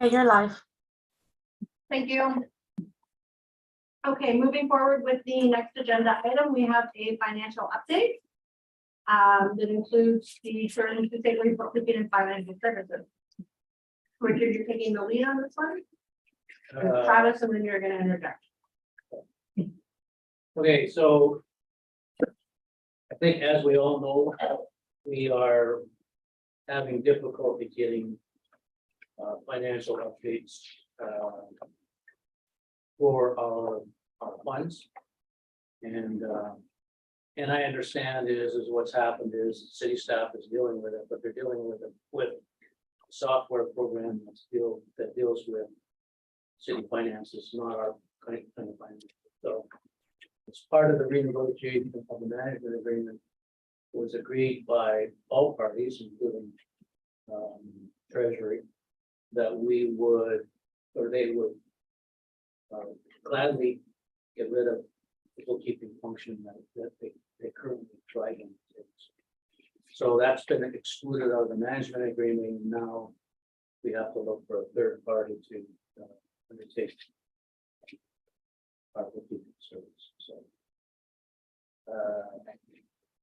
Okay, you're live. Thank you. Okay, moving forward with the next agenda item, we have a financial update. That includes the Sterling to State bookkeeping and financial services. Richard, you're taking the lead on this one? Travis, and then you're gonna interject. Okay, so I think as we all know, we are having difficulty getting financial updates for our funds. And I understand is what's happened is city staff is dealing with it, but they're dealing with it with a software program that deals with city finances, not our kind of finance. So as part of the renegotiation of the management agreement was agreed by all parties, including Treasury, that we would, or they would gladly get rid of the bookkeeping function that they currently try to use. So that's been excluded out of the management agreement. Now we have to look for a third party to undertake our bookkeeping service. So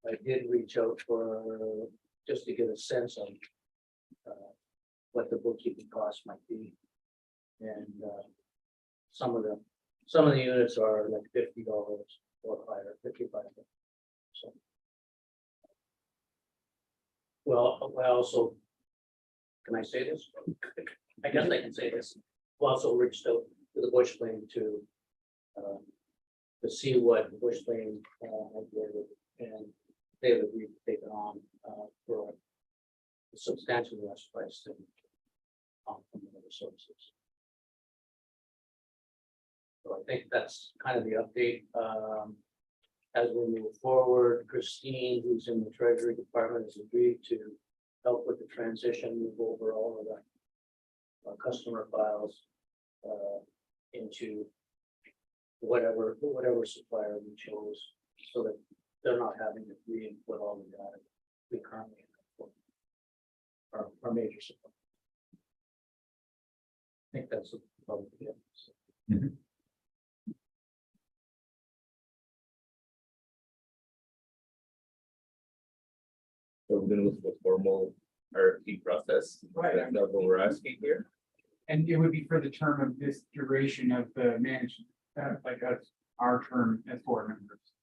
I did reach out for just to get a sense of what the bookkeeping costs might be, and some of the units are like $50 or higher, $55. So, well, I also, can I say this? I guess I can say this. We also reached out to the Bush Lane to see what the Bush Lane did, and they would agree to take it on for a substantially less price than from the other sources. So I think that's kind of the update. As we move forward, Christine, who's in the Treasury Department, has agreed to help with the transition, move over all of the customer files into whatever supplier we chose, so that they're not having to re-input all the data we currently have for our major supplier. I think that's about it. Mhm. So we're gonna look for formal RFP process. Right. That's not what we're asking here. And it would be for the term of this duration of the management, like that's our term as board members,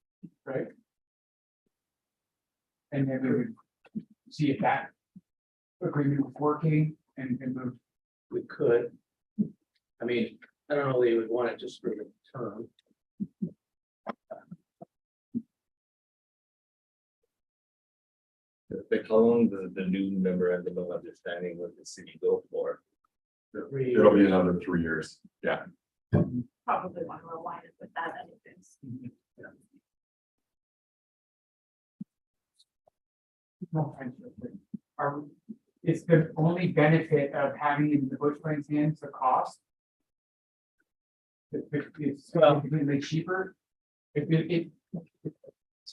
right? And then we would see if that agreement was working and move. We could. I mean, I don't know, they would want it just for the term. Like how long does the new memorandum of understanding with the city go for? It'll be another 3 years. Yeah. Probably want to align it with that anyways. Is the only benefit of having it in the Bush Plains hands the cost? It's significantly cheaper. It's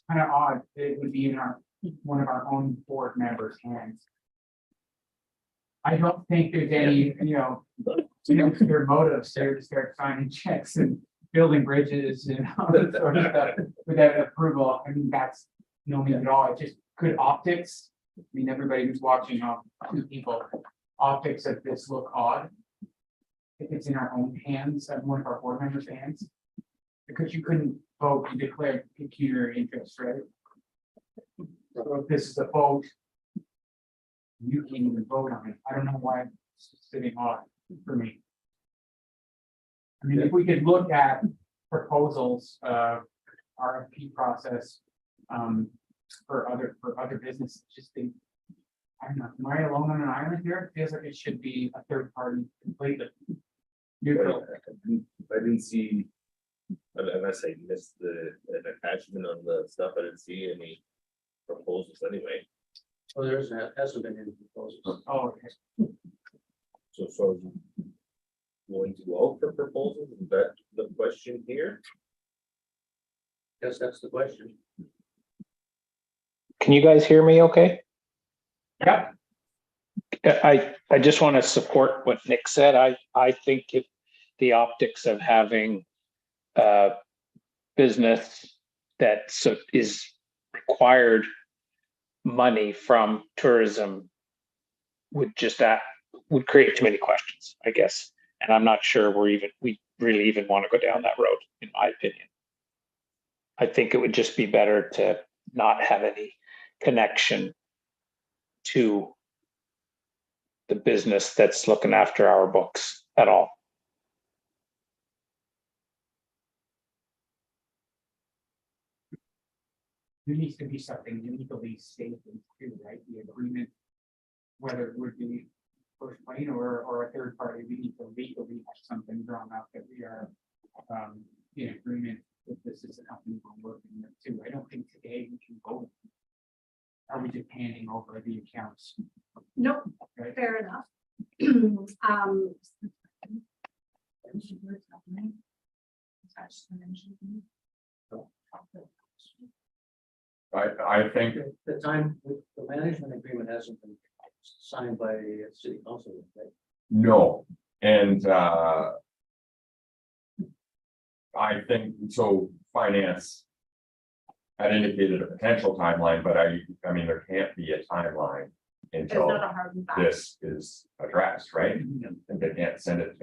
kind of odd. It would be in one of our own board members' hands. I don't think there's any, their motives there to start signing checks and building bridges and all that sort of stuff without approval. I mean, that's no mean at all. It just could optics. I mean, everybody who's watching, two people, optics of this look odd. If it's in our own hands, one of our board members' hands, because you couldn't vote to declare pecuniary interest, right? So if this is a vote, you can't even vote on it. I don't know why it's sitting odd for me. I mean, if we could look at proposals, RFP process, for other businesses, just think, I don't know, am I alone on an island here? It feels like it should be a third party completely neutral. I didn't see, unless I missed an attachment on the stuff, I didn't see any proposals anyway. Well, hasn't been any proposals. Oh, okay. So going to go out for proposals, is that the question here? Guess that's the question. Can you guys hear me okay? Yep. I just want to support what Nick said. I think if the optics of having business that is required money from tourism would create too many questions, I guess. And I'm not sure we really even want to go down that road, in my opinion. I think it would just be better to not have any connection to the business that's looking after our books at all. There needs to be something legally stated too, right? The agreement, whether it would be first plane or a third party, we need to legally have something drawn up that we are in agreement with this is a company we're working with too. I don't think today we can go. Are we just handing over the accounts? Nope, Right? fair enough. I think, The management agreement hasn't been signed by city council, right? no, and I think, so finance had indicated a potential timeline, but I mean, there can't be a timeline There's until not a hard and fast. this is addressed, right? And they can't send it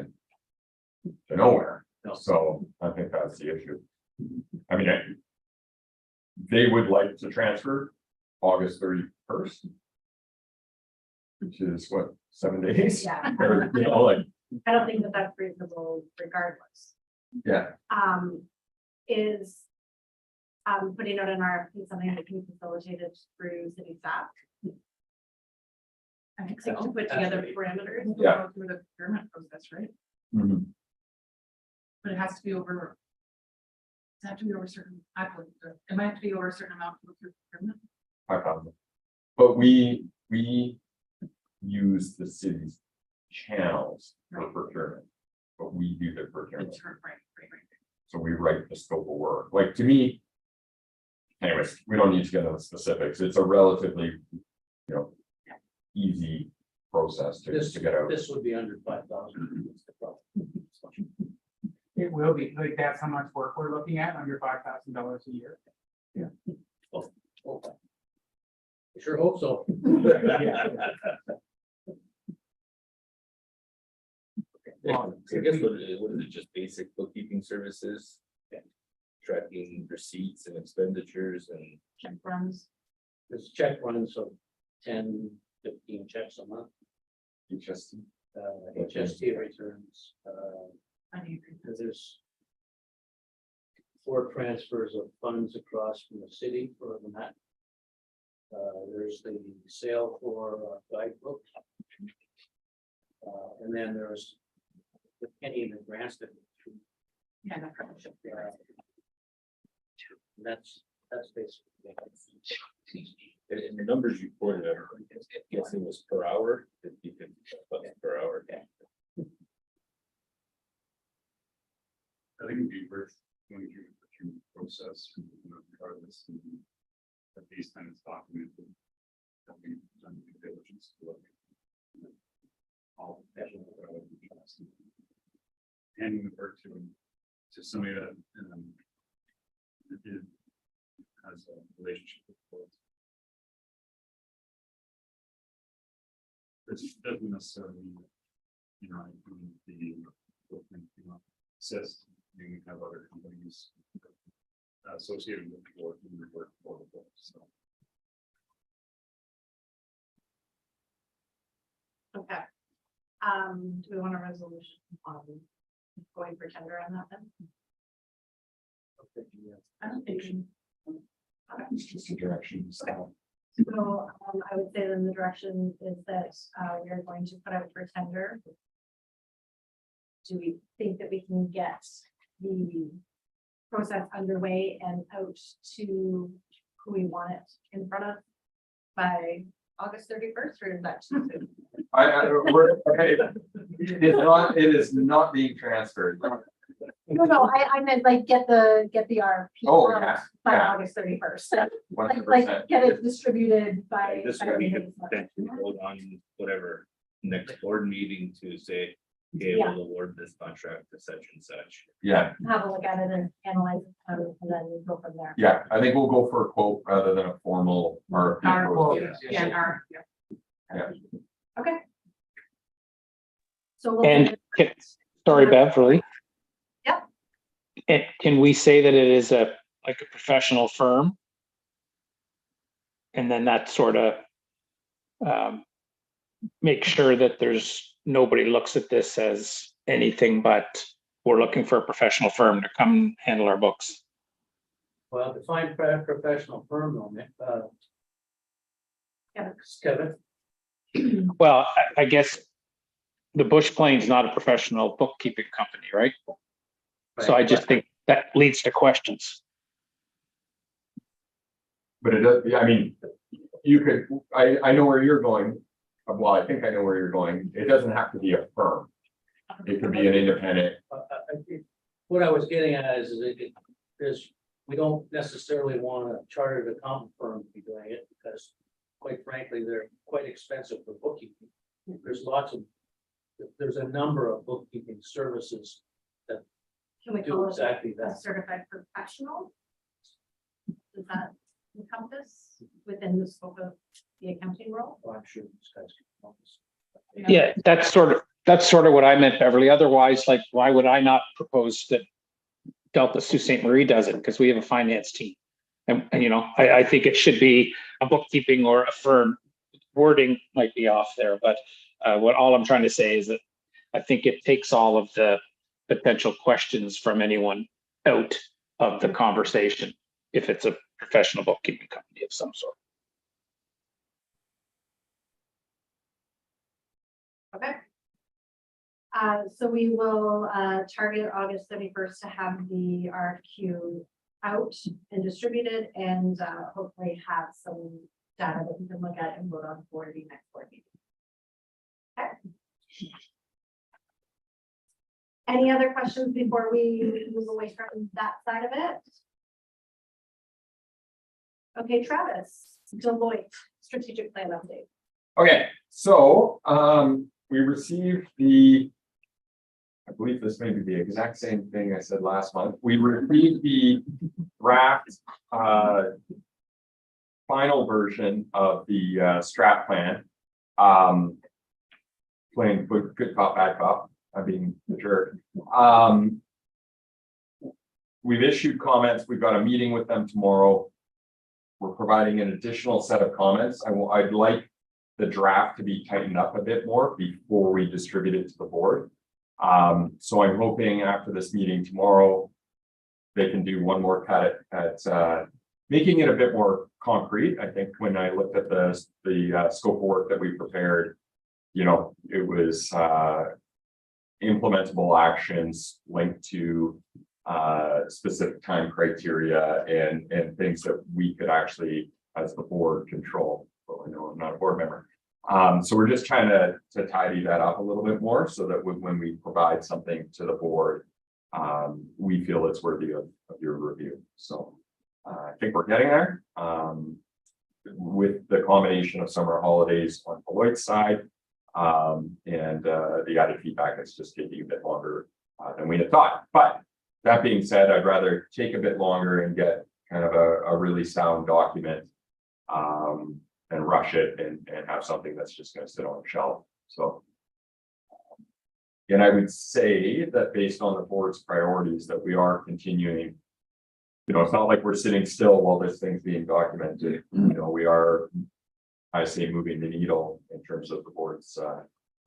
to nowhere. No. So I think that's the issue. I mean, they would like to transfer August 31st. Which is what, 7 days? Yeah, Or, you know, like, I don't think that that's reasonable regardless. yeah, Is putting out an RFP something that can be facilitated through city staff. I think Like so. to put together parameters. Yeah. Go through the procurement process, right? mhm. But it has to be over. Does it have to be over certain, it might have to be over a certain amount to go through procurement. I found it. But we use the city's channels for Right. procurement. But we do the procurement, It's right. so we write the scope of work, like, to me. Anyways, we don't need to get into the specifics, it's a relatively, easy process to get out. This would be under 5,000. It will be, like, that's how much work we're looking at, under $5,000 a year. Sure hope so. Well, I guess what is it, just basic bookkeeping services? Tracking receipts and expenditures and Check runs. This check runs of 10, 15 checks a month, Just, HST returns, I need to. there's 4 transfers of funds across from the city for the Met. There's the sale for guidebook. And then there's the penny and the grants that. Yeah, that probably should be right. That's basically. and the numbers you quoted, I'm guessing was per hour, 50 per hour. I think it'd be worth going through the procurement process, regardless. At least then it's documented. That we've done due diligence to look. All definitely. Handing the work to somebody that did has a relationship with the board. This doesn't necessarily mean, assist, you have other companies associated with the board who work for the board, so. Okay. Do we want a resolution on going for tender on that then? I don't think. It's just a direction. So. So I would say then the direction is that we are going to put out for tender. Do we think that we can get the process underway and out to who we want it in front of by August 31st, or is that too soon? Okay. It is not being transferred. No, I meant like get the RFP Oh, out yeah, by yeah. August 31st. 100%. Like get it distributed by. This by way we the could next month. potentially vote on whatever next board meeting to say, okay, Yeah. we'll award this contract to such and such. Yeah, Have a look at it and analyze it, and then go from there. yeah, I think we'll go for a quote rather than a formal RFP Our, process. yeah, our, yeah. Okay. So we'll. And sorry, Beverly. Yep. And can we say that it is like a professional firm? And then that sort of make sure that there's, nobody looks at this as anything but we're looking for a professional firm to come handle our books. Well, define professional firm on it, Kevin. Kevin, Well, I guess the Bush Plane's not a professional bookkeeping company, right? So I just think that leads to questions. But it does, I mean, you could, I know where you're going. Well, I think I know where you're going. It doesn't have to be a firm. It could be an independent. I think what I was getting at is we don't necessarily want a chartered accountant firm to be doing it because quite frankly, they're quite expensive for bookkeeping. There's a number of bookkeeping services Can we do call it exactly a that. certified professional? Does that encompass within the scope of the accounting role? Well, I'm sure these guys can help us. Yeah, that's sort of what I meant, Beverly. Otherwise, like, why would I not propose that Delta Sault Ste. Marie does it? Because we have a finance team. And you know, I think it should be a bookkeeping or a firm. Wording might be off there, but all I'm trying to say is that I think it takes all of the potential questions from anyone out of the conversation if it's a professional bookkeeping company of some sort. Okay. So we will target August 31st to have the RFQ out and distributed and hopefully have some data that we can look at and vote on for the next board meeting. Okay. Any other questions before we move away from that side of it? Okay, Travis, Deloitte strategic plan update. Okay, so we received I believe this may be the exact same thing I said last month. We received the draft final version of the strat plan. Playing good cop, bad cop. I'm being the jerk. We've issued comments. We've got a meeting with them tomorrow. We're providing an additional set of comments. I'd like the draft to be tightened up a bit more before we distribute it to the board. So I'm hoping after this meeting tomorrow, they can do one more cut at making it a bit more concrete. I think when I looked at the scope of work that we prepared, you know, it was implementable actions linked to specific time criteria and things that we could actually, as the board, control. Well, I know I'm not a board member. So we're just trying to tidy that up a little bit more so that when we provide something to the board, we feel it's worthy of your review. So I think we're getting there. With the combination of summer holidays on Deloitte's side and the added feedback, it's just taking a bit longer than we had thought. But that being said, I'd rather take a bit longer and get kind of a really sound document and rush it and have something that's just going to sit on the shelf. So, and I would say that based on the board's priorities that we are continuing, you know, it's not like we're sitting still while this thing's being documented. You know, we are, I say, moving the needle in terms of the board's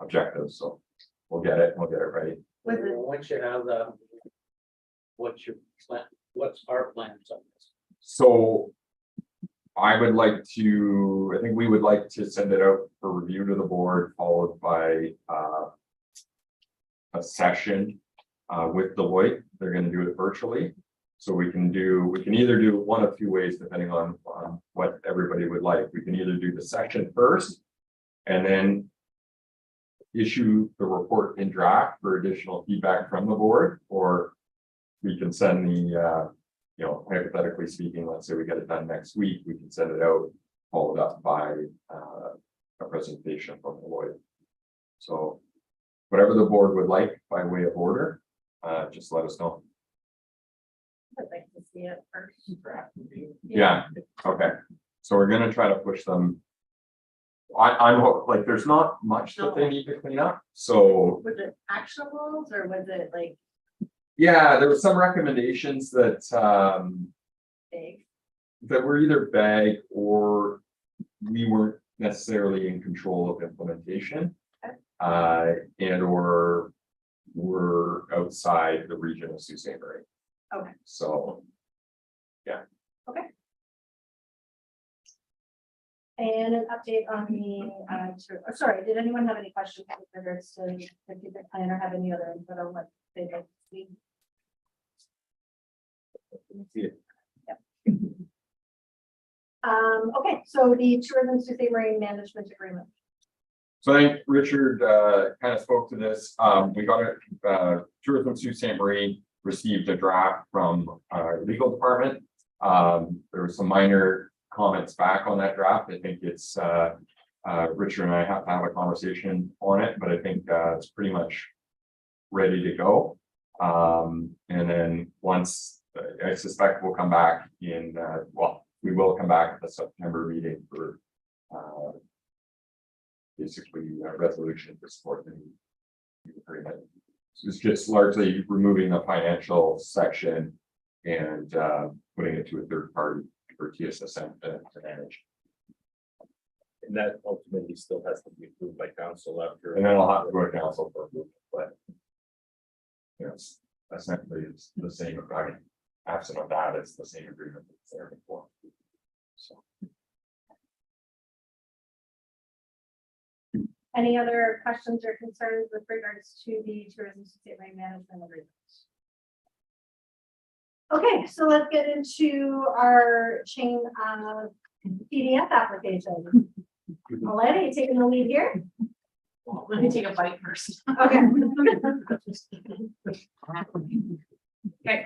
objectives. So we'll get it ready. With it. Once you have what's your plan? What's our plan on this? So I would like to, I think we would like to send it out for review to the board, followed by a session with Deloitte. They're going to do it virtually. So we can either do one of two ways, depending on what everybody would like. We can either do the session first and then issue the report in draft for additional feedback from the board, or we can send the you know, hypothetically speaking, let's say we get it done next week, we can send it out, followed up by a presentation from Deloitte. So whatever the board would like by way of order, just let us know. I'd like to see it first. Yeah, okay. So we're gonna try to push them. Like, there's not much that they need to clean up, so. Was it actionables or was it like Yeah, there were some recommendations that, big? that were either vague or we weren't necessarily in control of implementation. And or were outside the region of Sault Ste. Marie. Okay. So, And an update on the, sorry, did anyone have any questions with regards to the strategic plan or have any other input on what they'd like to see? Okay, so the tourism Sault Ste. Marie management agreement. so I think Richard, kind of spoke to this. We got Tourism Sault Ste. Marie received a draft from our legal department. There were some minor comments back on that draft. I think it's, Richard and I have to have a conversation on it, but I think, it's pretty much ready to go. And then once, I suspect we'll come back in, well, we will come back at the September meeting for, basically a resolution to support the agreement. So it's just largely removing the financial section and, putting it to a third party for TSSM to manage. And that ultimately still has to be approved by council after. And then I'll have to go to council for approval, but. Yes, essentially it's the same, I mean, absent of that, it's the same agreement that's there before. So. Any other questions or concerns with regards to the tourism Sault Ste. Marie management agreement? Okay, so let's get into our chain of PDF application. Aletta, you taking the lead here? Well, let me take a bite first. Okay. Okay.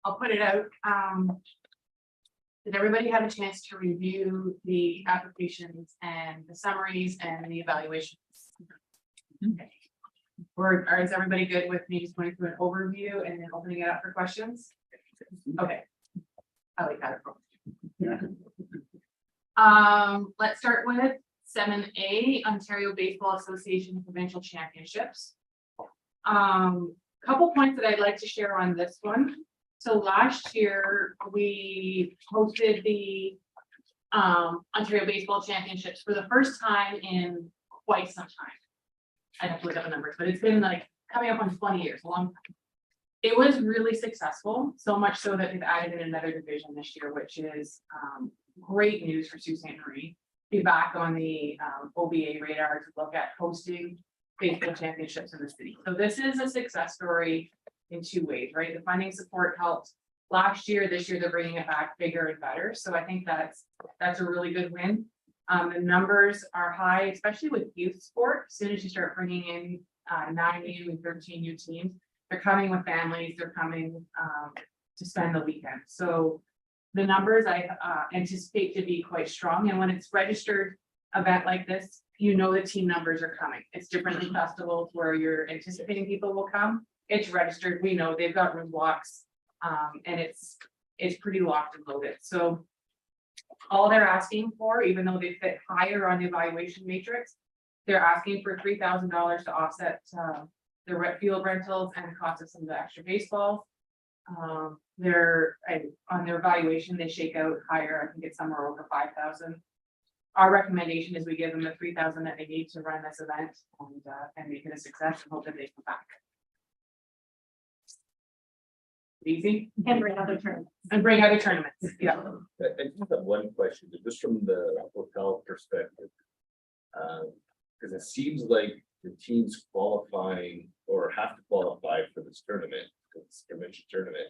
I'll put it out. Did everybody have a chance to review the applications and the summaries and the evaluations? Okay. Or is everybody good with me just going through an overview and then opening it up for questions? Okay. I like that approach. Let's start with 7A, Ontario Baseball Association Provincial Championships. Couple points that I'd like to share on this one. So last year we hosted the Ontario Baseball Championships for the first time in quite some time. I have to look up the numbers, but it's been like coming up on 20 years, a long time. It was really successful, so much so that they've added in another division this year, which is great news for Sault Ste. Marie. Be back on the OBA radar to look at hosting baseball championships in the city. So this is a success story in two ways, right? The funding support helped last year. This year they're bringing it back bigger and better. So I think that's a really good win. The numbers are high, especially with youth sport. As soon as you start bringing in 9 new and 13 new teams, they're coming with families. They're coming to spend the weekend. So the numbers I anticipate to be quite strong. And when it's registered event like this, you know the team numbers are coming. It's different than festivals where you're anticipating people will come. It's registered. We know they've got room blocks, and it's pretty locked and loaded. So all they're asking for, even though they fit higher on the evaluation matrix, they're asking for $3,000 to offset the field rentals and the cost of some of the extra baseballs. On their evaluation, they shake out higher. I think it's somewhere over 5,000. Our recommendation is we give them the 3,000 that they need to run this event and make it a success and hope that they come back. Easy. And bring other tournaments. And bring other tournaments. Yeah. I just have one question, just from the hotel perspective. Because it seems like the teams qualifying or have to qualify for this tournament, this convention tournament.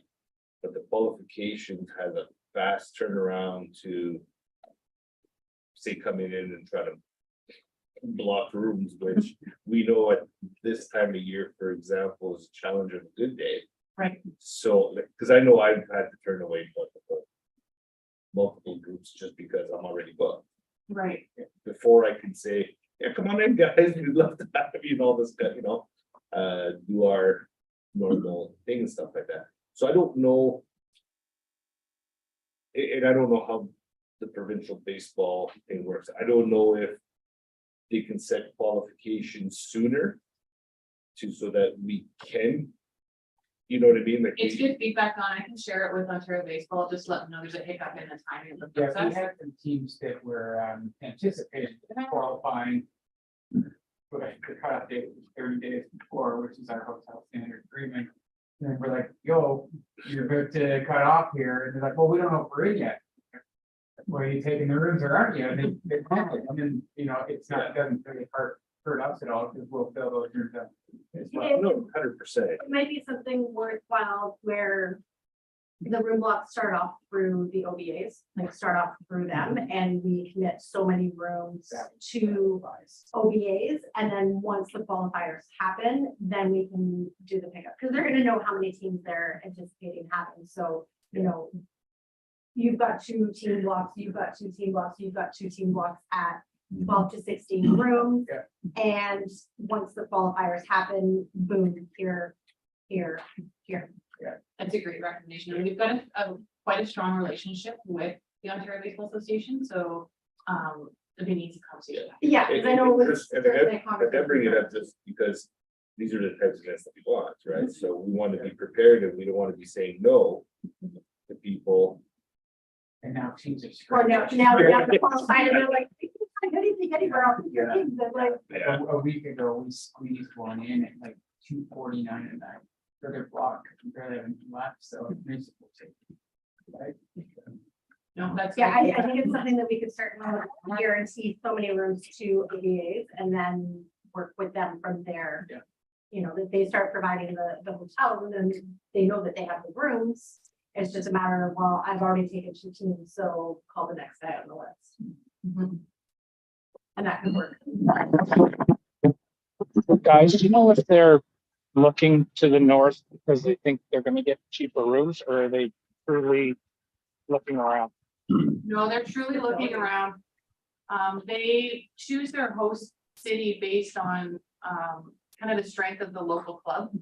But the qualification has a fast turnaround to say coming in and try to block rooms, which we know at this time of year, for example, is a challenge of a good day. Right. So, because I know I've had to turn away multiple groups just because I'm already booked. Right. Before I can say, Yeah, come on in, guys, we'd love to have you and all this stuff, do our normal thing and stuff like that. So I don't know. And I don't know how the provincial baseball thing works. I don't know if they can set qualifications sooner so that we can, you know what I mean? Like, It's good feedback on, I can share it with Ontario Baseball, just let them know there's a hiccup in the timing of the Yeah, we process. had some teams that were anticipating qualifying. But the cutoff date was 30 days before, which is our hotel standard agreement. And we're like, yo, you're good to cut off here, and they're like, well, we don't know if we're in yet. Well, you taking the rooms or aren't you? And they conflict. I mean, it's not, it doesn't really hurt us at all, because we'll fill those rooms up as well. no, 100%. It might be something worthwhile where the room blocks start off through the OBAs, like start off through them, and we commit so many rooms to OBAs, and then once the qualifiers happen, then we can do the pickup, because they're gonna know how many teams they're anticipating having, so, you've got 2 team blocks, you've got 2 team blocks, you've got 2 team blocks at 12 to 16 rooms. And once the qualifiers happen, boom, here. That's a great recommendation. And we've got quite a strong relationship with the Ontario Baseball Association, so it'd be an easy conversation. Yeah, because I know it was. And then bring it up just because these are the types of events that we want, right? So we want to be prepared, and we don't want to be saying no to people. And now teams are. Or now the qualified, and they're like, I don't think anywhere else. Like, A week ago, we squeezed one in at like 2:49 at night. For their block, barely have anything left, so it's reasonable to. Right? No, that's. yeah, I think it's something that we could certainly guarantee so many rooms to ABAs and then work with them from there. Yeah. That they start providing the hotel, and then they know that they have the rooms. It's just a matter of, well, I've already taken 2 teams, so call the next guy on the list. Mhm. And that could work. Guys, do you know if they're looking to the north because they think they're gonna get cheaper rooms, or are they truly looking around? No, they're truly looking around. They choose their host city based on, kind of the strength of the local club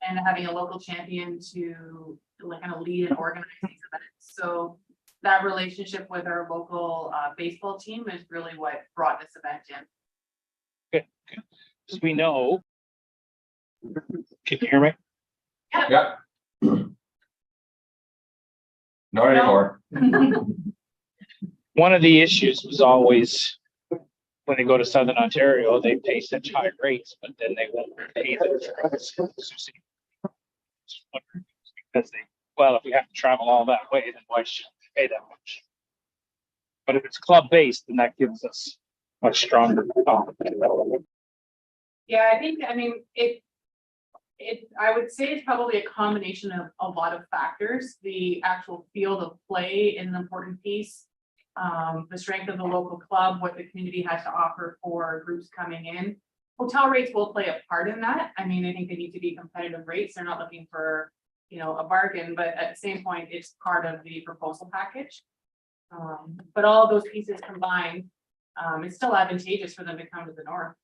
and having a local champion to like kind of lead and organize these events. So that relationship with our local, baseball team is really what brought this event in. Because we know. Can you hear me? Yeah. Not anymore. One of the issues was always when they go to Southern Ontario, they pay such high rates, but then they won't pay them. Because if we have to travel all that way, then why should we pay that much? But if it's club-based, then that gives us much stronger. Yeah, I mean, I would say it's probably a combination of a lot of factors. The actual field of play is an important piece. The strength of the local club, what the community has to offer for groups coming in. Hotel rates will play a part in that. I mean, I think they need to be competitive rates. They're not looking for, a bargain, but at the same point, it's part of the proposal package. But all of those pieces combined, it's still advantageous for them to come to the north.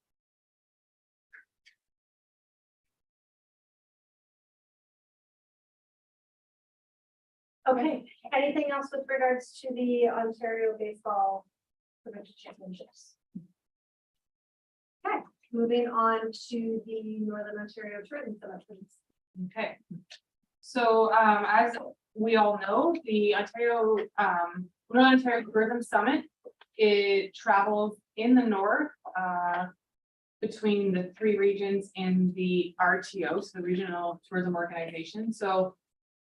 Okay, anything else with regards to the Ontario Baseball Provincial Championships? Okay, moving on to the Northern Ontario Tourism Summit, please. Okay. So as we all know, the Northern Ontario Tourism Summit, it travels in the north between the 3 regions in the RTO, so the Regional Tourism Organization. So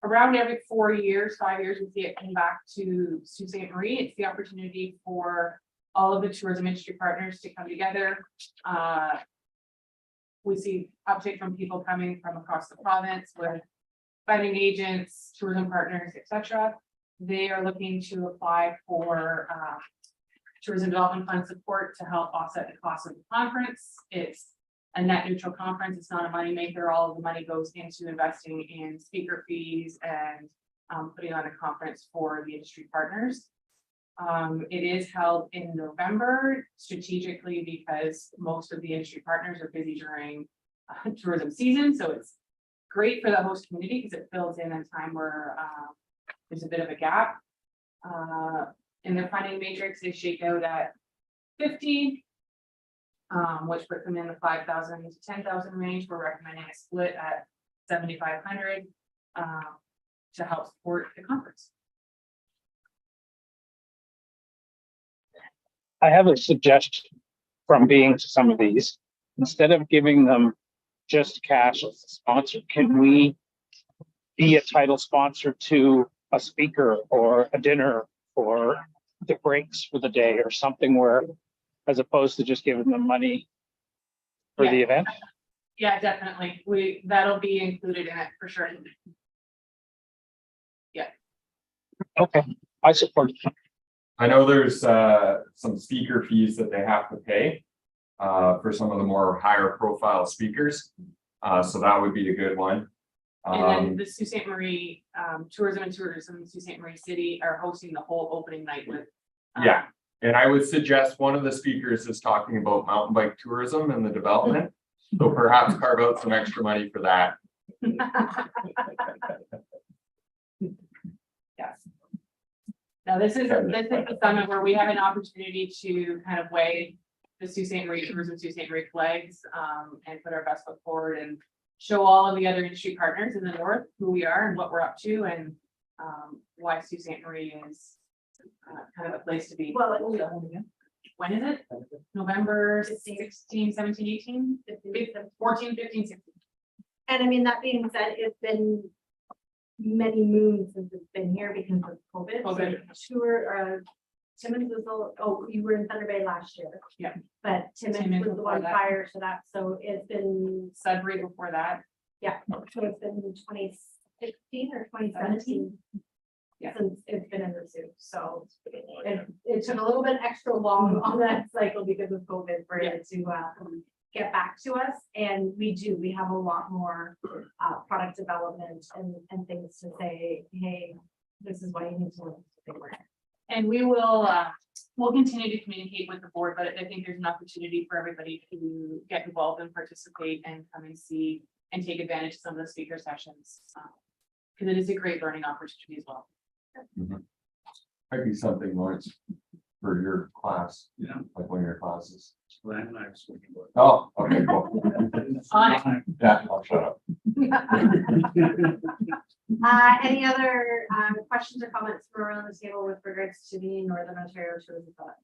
around every 4 years, 5 years, we see it come back to Sault Ste. Marie. It's the opportunity for all of the tourism industry partners to come together. We see uptake from people coming from across the province with planning agents, tourism partners, etc. They are looking to apply for tourism development fund support to help offset the cost of the conference. It's a net neutral conference. It's not a moneymaker. All of the money goes into investing in speaker fees and putting on a conference for the industry partners. It is held in November strategically because most of the industry partners are busy during tourism season, so it's great for the host community because it fills in a time where there's a bit of a gap. In the funding matrix, they shake out at 50, which puts them in the 5,000 to 10,000 range. We're recommending a split at 7,500 to help support the conference. I have a suggestion from being to some of these. Instead of giving them just cash as a sponsor, can we be a title sponsor to a speaker or a dinner or the breaks for the day or something where, as opposed to just giving them money for the event? Yeah, definitely. That'll be included in it for sure. Okay, I support it. I know there's some speaker fees that they have to pay for some of the more higher profile speakers. So that would be a good one. And then the Sault Ste. Marie Tourism and Sault Ste. Marie City are hosting the whole opening night with. Yeah, and I would suggest one of the speakers is talking about mountain bike tourism and the development. So perhaps carve out some extra money for that. Yes. Now this is the summit where we have an opportunity to kind of weigh the Sault Ste. Marie Tourism, Sault Ste. Marie flags, and put our best foot forward and show all of the other industry partners in the north who we are and what we're up to and why Sault Ste. Marie is kind of a place to be. Well, When is it? November 16, 17, 18, 14, 15, 16. and I mean, that being said, it's been many moons since it's been here because of COVID. COVID. So tour, Timmins was, you were in Thunder Bay last year. Yeah. But Timmins Timmins was the before one that. prior to that, so it's been, Sudbury before that. yeah, so it's been 2016 or 2017. Yeah. Since it's been in the zoo, so it took a little bit extra long on that cycle because of COVID for it to get back to us. And we have a lot more product development and things to say, hey, this is why you need to look at the work. And we will, we'll continue to communicate with the board, but I think there's an opportunity for everybody to get involved and participate and come and see and take advantage of some of the speaker sessions. Because it is a great learning opportunity as well. Might be something, Lawrence, for your class, Yeah. like one of your classes. Land and I was thinking about. Oh, okay, cool. On it. Yeah, I'll shut up. Any other questions or comments from around the table with regards to the Northern Ontario Tourism Summit?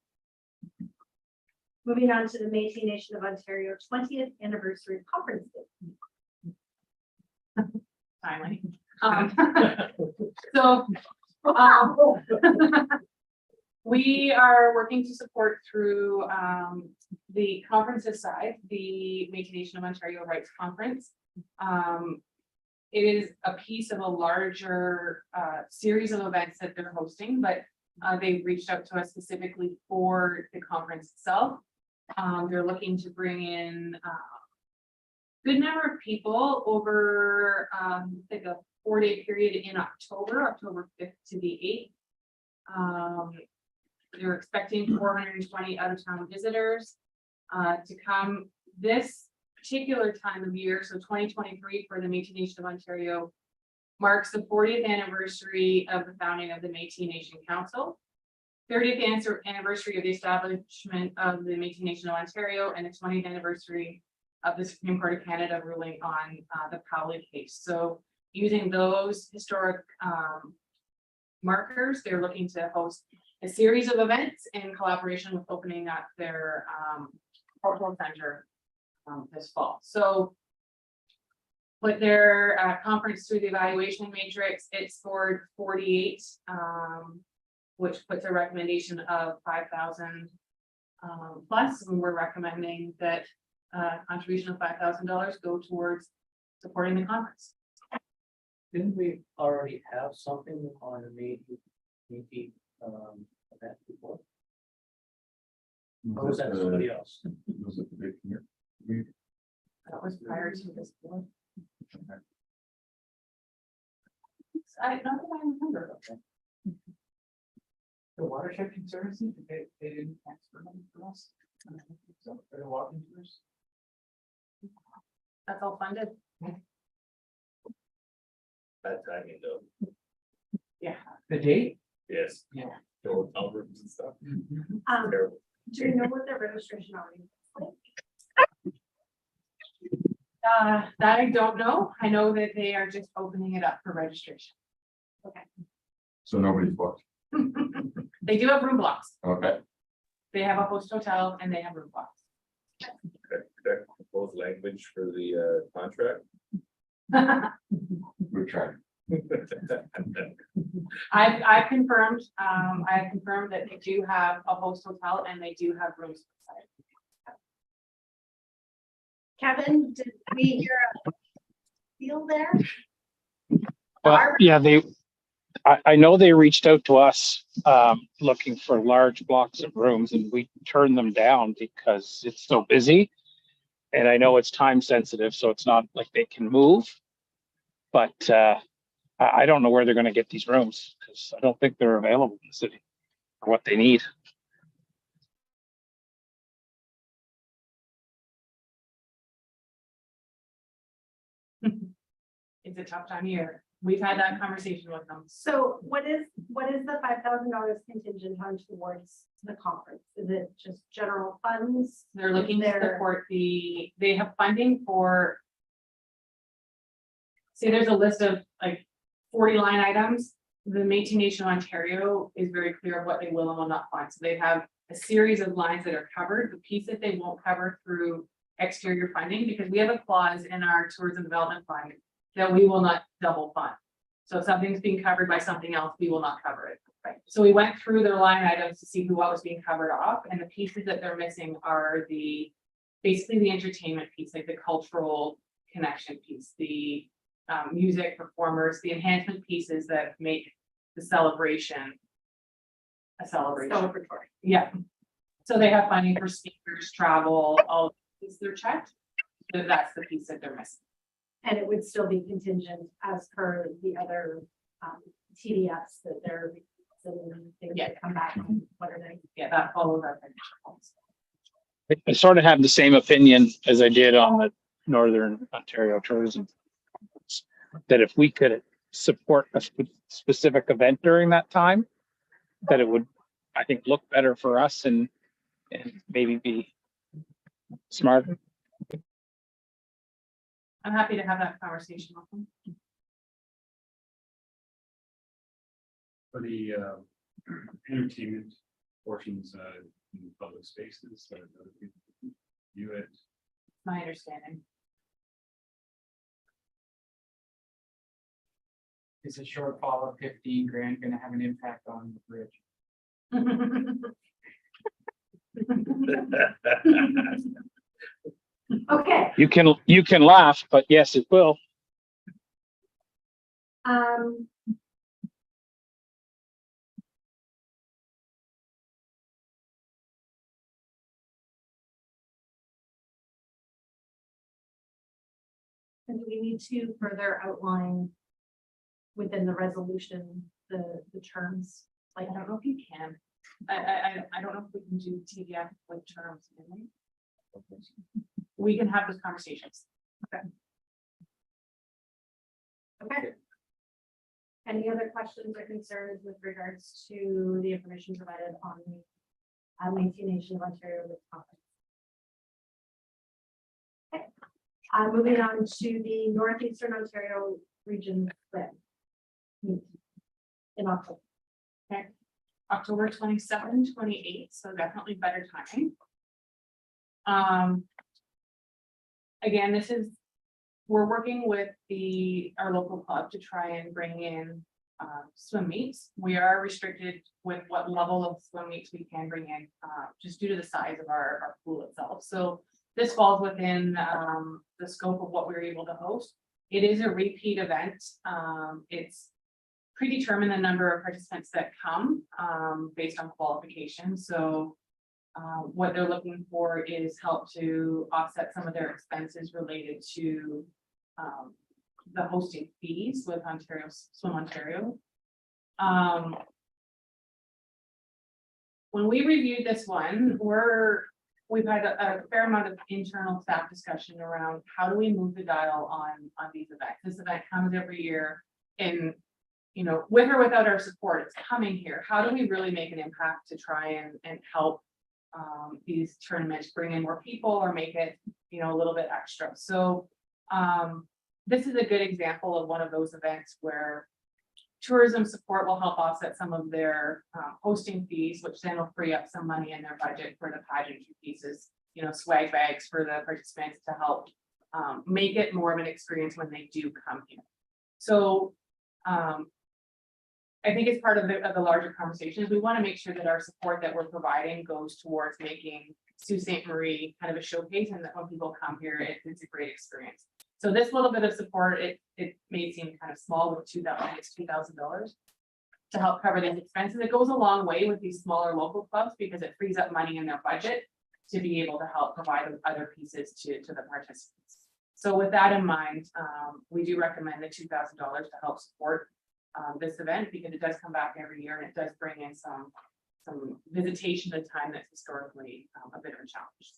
Moving on to the Métis Nation of Ontario 20th Anniversary Conference Day. Finally. So we are working to support through the conferences side, the Métis Nation of Ontario Rights Conference. It is a piece of a larger series of events that they're hosting, but they reached out to us specifically for the conference itself. They're looking to bring in good number of people over like a 4-day period in October 5th to the 8th. They're expecting 420 out-of-town visitors to come this particular time of year. So 2023 for the Métis Nation of Ontario marks the 40th anniversary of the founding of the Métis Nation Council, 30th anniversary of the establishment of the Métis Nation of Ontario, and the 20th anniversary of the Supreme Court of Canada ruling on the Powley case. So using those historic markers, they're looking to host a series of events in collaboration with opening up their cultural center this fall. So with their conference through the evaluation matrix, it scored 48, which puts a recommendation of 5,000 plus, and we're recommending that contribution of $5,000 go towards supporting the conference. Didn't we already have something on the Métis event before? Or was that somebody else? Was it the big year? That was prior to this board. Not that I remember. The watershed conservancy, they didn't ask for money from us. So, for the walking tours. That's all funded. Bad timing though. Yeah. The date? Yes. Yeah. The hotel rooms and stuff. Terrible. Do you know what the registration already is? That I don't know. I know that they are just opening it up for registration. So nobody's booked. They do have room blocks. Okay, They have a host hotel and they have room blocks. Could I propose language for the contract? we're trying. I've confirmed, I have confirmed that they do have a host hotel and they do have rooms. Kevin, did we hear a deal there? Well, yeah, I know they reached out to us, looking for large blocks of rooms and we turned them down because it's so busy. And I know it's time sensitive, so it's not like they can move. But, I don't know where they're gonna get these rooms because I don't think they're available in the city for what they need. It's a tough time of year. We've had that conversation with them. So what is the $5,000 contingent on towards the conference? Is it just general funds? They're looking to support they have funding for. Say there's a list of like 40 line items. The Métis Nation of Ontario is very clear of what they will and will not fund. So they have a series of lines that are covered. The piece that they won't cover through exterior funding, because we have a clause in our tourism development fund that we will not double fund. So if something's being covered by something else, we will not cover it. Right. So we went through their line items to see what was being covered off, and the pieces that they're missing are basically the entertainment piece, like the cultural connection piece, the music performers, the enhancement pieces that make the celebration a celebration. Celebratory. Yeah. So they have funding for speakers, travel, all these they're checked. So that's the piece that they're missing. And it would still be contingent as per the other TDFs that they're. Things that come back. What are they? Yeah, that follows our financial policy. I sort of have the same opinion as I did on the Northern Ontario Tourism. That if we could support a specific event during that time, that it would, I think, look better for us and maybe be smarter. I'm happy to have that conversation with them. For the entertainment portions in public spaces, so other people can view it. My understanding. Is a shortfall of 15 grand gonna have an impact on the bridge? Okay, You can laugh, but yes, it will. and do we need to further outline within the resolution, the terms? Like, I don't know if you can. I don't know if we can do TDF with terms, can we? We can have those conversations. Okay. Any other questions or concerns with regards to the information provided on the Métis Nation of Ontario with conference? Okay. Moving on to the Northeastern Ontario Region Plan. In October. Okay. October 27, 28, so definitely better timing. Again, we're working with our local club to try and bring in swim meets. We are restricted with what level of swim meets we can bring in, just due to the size of our pool itself. So this falls within the scope of what we're able to host. It is a repeat event. It's predetermined the number of participants that come based on qualification. So what they're looking for is help to offset some of their expenses related to the hosting fees with Swim Ontario. when we reviewed this one, we've had a fair amount of internal staff discussion around how do we move the dial on these events? This event comes every year and, you know, with or without our support, it's coming here. How do we really make an impact to try and help these tournaments bring in more people or make it, you know, a little bit extra? So this is a good example of one of those events where tourism support will help offset some of their hosting fees, which then will free up some money in their budget for the pageantry pieces, you know, swag bags for the participants to help make it more of an experience when they do come here. So I think it's part of the larger conversations. We want to make sure that our support that we're providing goes towards making Sault Ste. Marie kind of a showcase, and that when people come here, it's a great experience. So this little bit of support, it may seem kind of small with $2,000 to help cover these expenses. It goes a long way with these smaller local clubs because it frees up money in their budget to be able to help provide other pieces to the participants. So with that in mind, we do recommend the $2,000 to help support this event because it does come back every year and it does bring in some visitation at a time that's historically a bit of a challenge.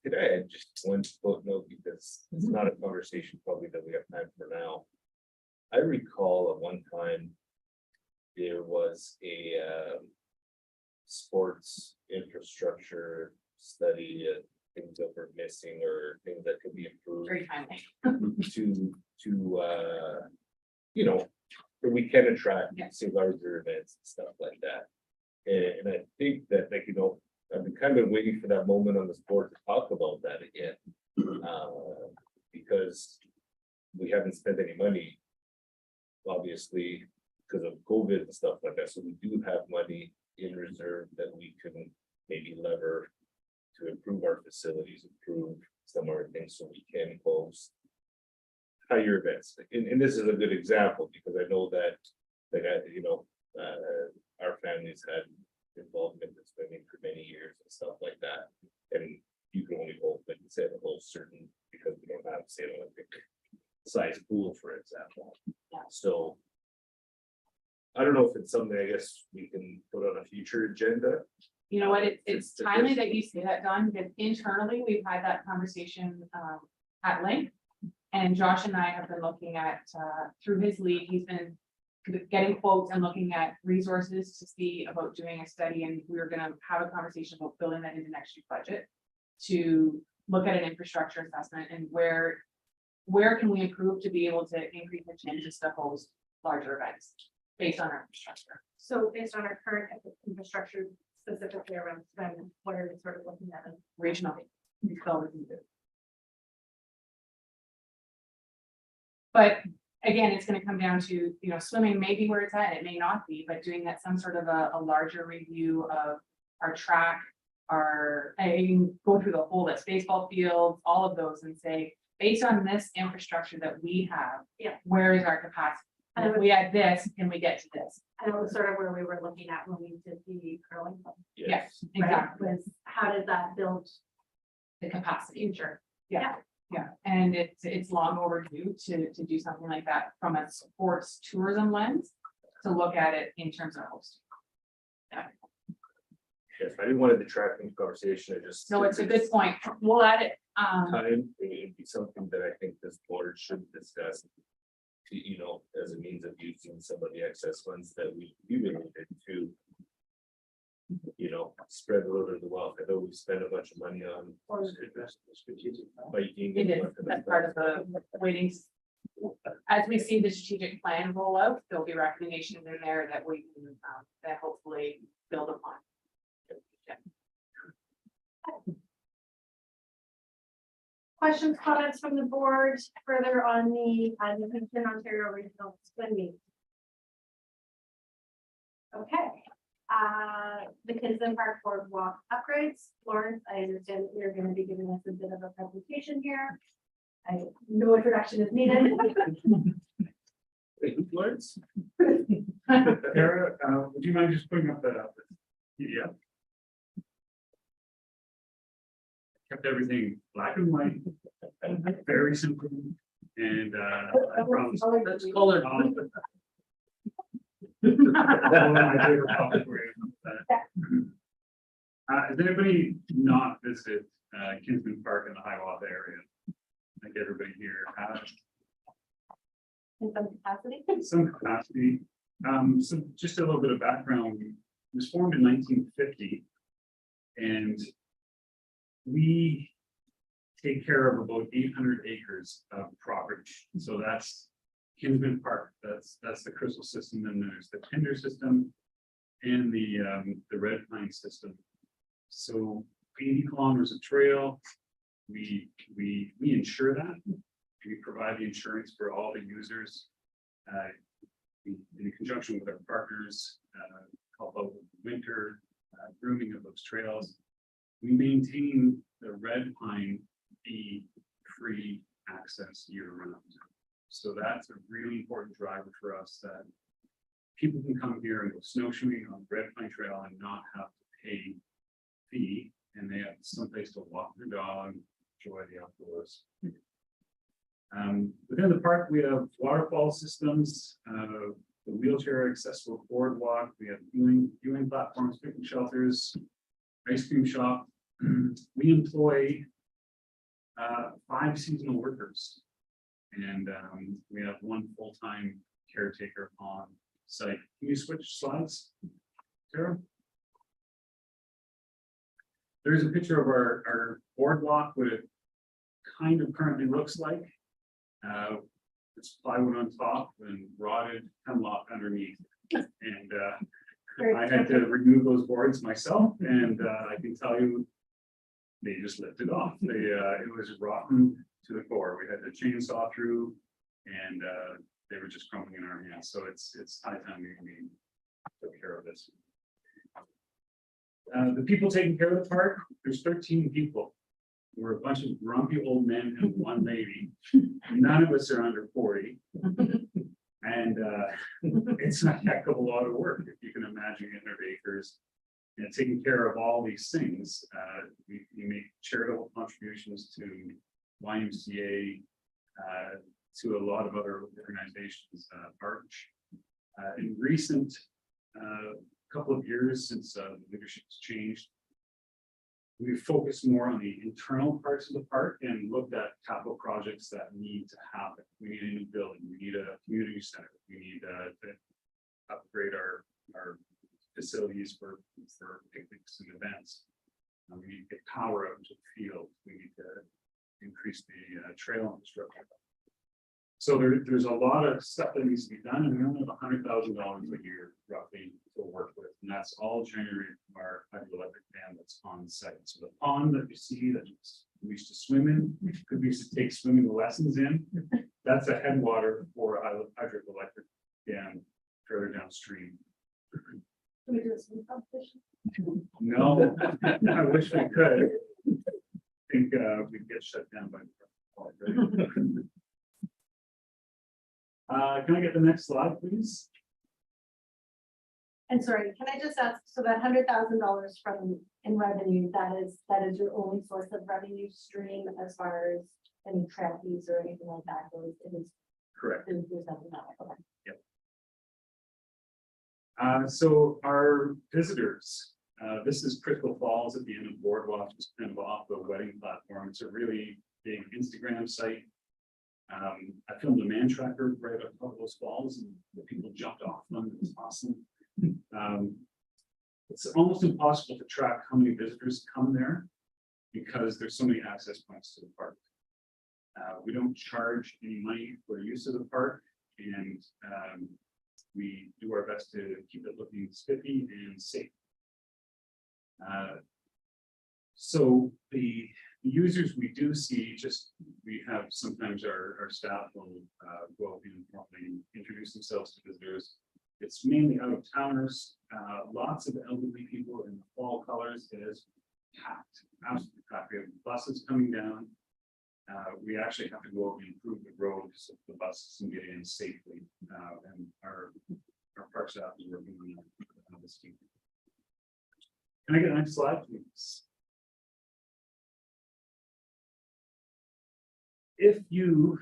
Could I add just one footnote, because it's not a conversation probably that we have time for now. I recall at one time there was a sports infrastructure study, things that were missing or things that could be improved Very timely. to you know, where we can attract, Yeah. say, larger events and stuff like that. And I think that, like, you know, I've been kind of waiting for that moment on the sport to talk about that again. Because we haven't spent any money, obviously, because of COVID and stuff like that. So we do have money in reserve that we can maybe lever to improve our facilities, improve some of our things so we can host higher events. And this is a good example because I know that, like, you know, our families had involvement in swimming for many years and stuff like that. And you can only hold, like you said, a whole certain, because we don't have, say, an Olympic size pool, for example. Yeah. So I don't know if it's something I guess we can put on a future agenda. You know what, it's It's- timely that you say that, Don, because internally, we've had that conversation at length. And Josh and I have been looking at, through his lead, he's been getting quotes and looking at resources to see about doing a study, and we were gonna have a conversation about building that into next year's budget to look at an infrastructure assessment and where can we improve to be able to increase the chances to host larger events based on our infrastructure. So based on our current infrastructure, specifically around spend, what are we sort of looking at? Regionally. we feel we can do. But again, it's gonna come down to, you know, swimming may be where it's at, it may not be, but doing that some sort of a larger review of our track, I can go through the whole list, baseball fields, all of those, and say, based on this infrastructure that we have. Yeah. Where is our capacity? And if we add this, can we get to this? And it was sort of where we were looking at when we did the curling club, Yes, right? exactly, Was how did that build the capacity. future? Yeah, yeah, and it's long overdue to do something like that from a sports tourism lens, to look at it in terms of hosting. Yes, I didn't want to detract from the conversation, I just. No, it's a good point. We'll add it. Time, it'd be something that I think this board should discuss. You know, as a means of using some of the excess funds that we accumulated to. You know, spread a little bit of the wealth. I know we spent a bunch of money on. Strategic. Biking. It is, that's part of the waitings. As we see the strategic plan roll out, there'll be recommendations in there that we can, that hopefully build upon. Questions, comments from the board further on the New Hampshire Ontario Regional Swim Meet? Okay, the Kinsman Park Boardwalk upgrades. Lawrence, I understand that you're going to be giving us a bit of a presentation here. No introduction is needed. Wait, who learns? Tara, would you mind just putting up that PDF? Kept everything black and white, very simple, and I promise. That's colored. One of my favorite topics for you. Has anybody not visited Kinsman Park in the Hiawatha area? I think everybody here has In some capacity. some capacity. So just a little bit of background. It was formed in 1950, and we take care of about 800 acres of property. So that's Kinsman Park. That's the Crystal system, and there's the Tinder system and the Red Pine system. So 80 kilometers of trail. We insure that. We provide the insurance for all the users. In conjunction with our partners, help out with winter grooming of those trails. We maintain the Red Pine fee free access year round. So that's a really important driver for us, that people can come here and go snowshoeing on the Red Pine Trail and not have to pay fee, and they have someplace to walk their dog, enjoy the outdoors. Within the park, we have waterfall systems, the wheelchair accessible boardwalk, we have viewing platforms, picnic shelters, ice cream shop. We employ 5 seasonal workers, and we have 1 full-time caretaker on site. Can you switch slides, Sarah? There's a picture of our boardwalk, what it kind of currently looks like. It's plywood on top and rotted hemlock underneath. And I had to remove those boards myself, and I can tell you, they just lifted off. It was rotten to the core. We had to chainsaw through, and they were just crumbling in our hands. So it's high time we took care of this. The people taking care of the park, there's 13 people. We're a bunch of grumpy old men and 1 lady. None of us are under 40. And it's a heck of a lot of work, if you can imagine 800 acres. And taking care of all these things, we make charitable contributions to YMCA, to a lot of other organizations, Arch. In recent couple of years, since the leadership's changed, we focused more on the internal parts of the park and looked at capital projects that need to happen. We need a new building, we need a community center, we need to upgrade our facilities for picnics and events. We need to get power out to the field. We need to increase the trail infrastructure. So there's a lot of stuff that needs to be done, and we only have $100,000 a year roughly to work with, and that's all generated from our hydroelectric dam that's on site. So the pond that you see that we used to swim in, we used to take swimming lessons in, that's a headwater for a hydroelectric dam further downstream. Can we do a swim competition? No, I wish I could. I think we'd get shut down by. Can I get the next slide, please? And sorry, can I just ask, so that $100,000 from in revenue, that is your only source of revenue stream as far as any trail fees or anything like that goes? It is. Correct. There's nothing that way. Okay. So our visitors, this is Crystal Falls at the end of Boardwalk, just kind of off the wedding platform. It's a really big Instagram site. I filmed a man tracker right up top of those falls, and the people jumped off them. It was awesome. It's almost impossible to track how many visitors come there because there's so many access points to the park. We don't charge any money for use of the park, and we do our best to keep it looking spiffy and safe. So the users we do see, we have sometimes our staff will go and probably introduce themselves to visitors. It's mainly out of towners, lots of elderly people in the fall colors. It is packed, absolutely packed. We have buses coming down. We actually have to go over and improve the road so the buses can get in safely. And our park staff is working on this team. Can I get the next slide, please? If you